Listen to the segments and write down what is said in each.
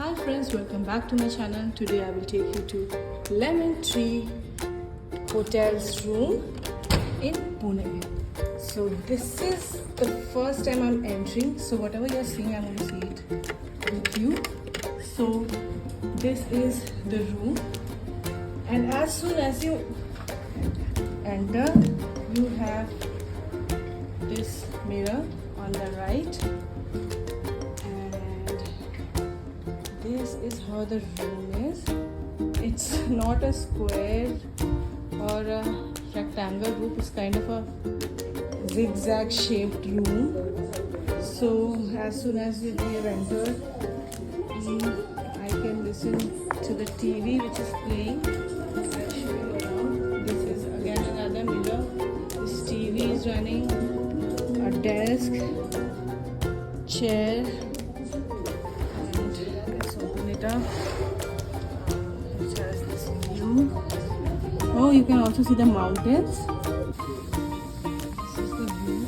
Hi friends, welcome back to my channel. Today I will take you to Lemon Tree Hotel's room in Pune. So this is the first time I'm entering. So whatever you're seeing, I'm going to see it with you. So this is the room, and as soon as you enter, you have this mirror on the right. This is how the room is. It's not a square or a rectangle roof, it's kind of a zigzag shaped room. So as soon as we have entered, I can listen to the TV which is playing. I'll show you around. This is again another mirror. This TV is running, a desk, chair. It has this view. Oh, you can also see the mountains. This is the view.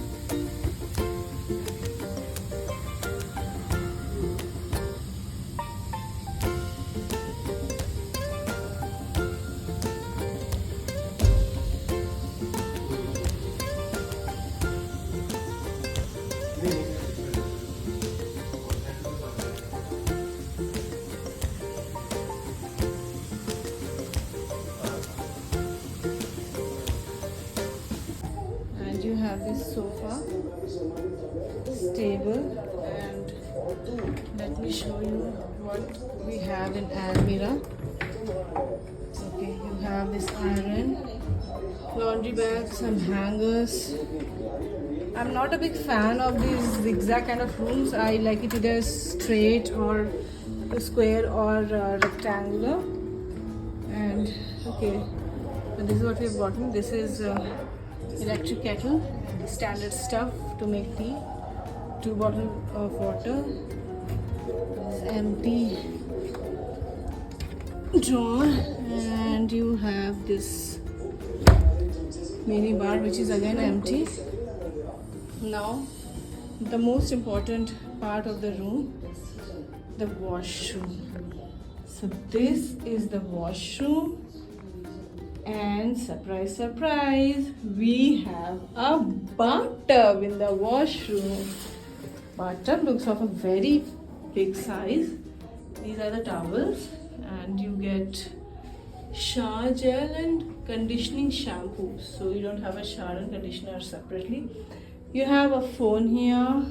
You have this sofa, stable, and let me show you what we have in Almira. Okay, you have this iron, laundry bags, some hangers. I'm not a big fan of these zigzag kind of rooms. I like it either straight or square or rectangular. And okay, and this is what we've gotten. This is electric kettle, standard stuff to make tea, 2 bottles of water, this empty drawer, and you have this mini bar which is again empty. Now the most important part of the room, the washroom. So this is the washroom. And surprise, surprise, we have a bathtub in the washroom. Bathtub looks of a very big size. These are the towels, and you get shower gel and conditioning shampoo. So you don't have a shower and conditioner separately. You have a phone here,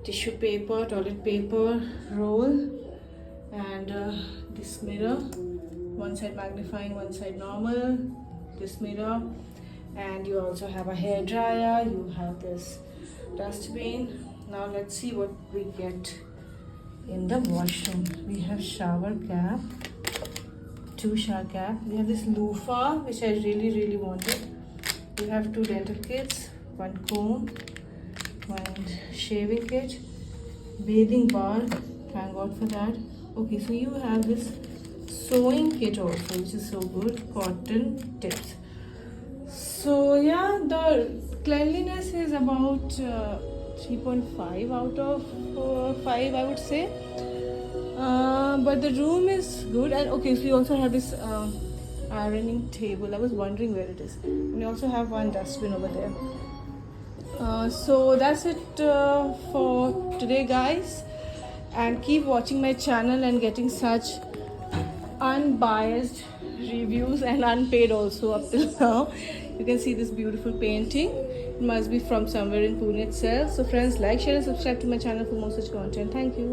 tissue paper, toilet paper roll, and this mirror. One side magnifying, one side normal, this mirror, and you also have a hair dryer. You have this dustbin. Now let's see what we get in the washroom. We have shower cap, 2 shower cap. We have this loofah which I really wanted. We have 2 dental kits, 1 comb, 1 shaving kit, bathing bar, thank God for that. Okay, so you have this sewing kit also, which is so good, cotton tips. So yeah, the cleanliness is about 3.5 out of 5, I would say. But the room is good. And okay, so you also have this ironing table. I was wondering where it is. And you also have 1 dustbin over there. So that's it for today, guys. And keep watching my channel and getting such unbiased reviews and unpaid also up till now. You can see this beautiful painting. It must be from somewhere in Pune itself. So friends, like, share and subscribe to my channel for more such content. Thank you.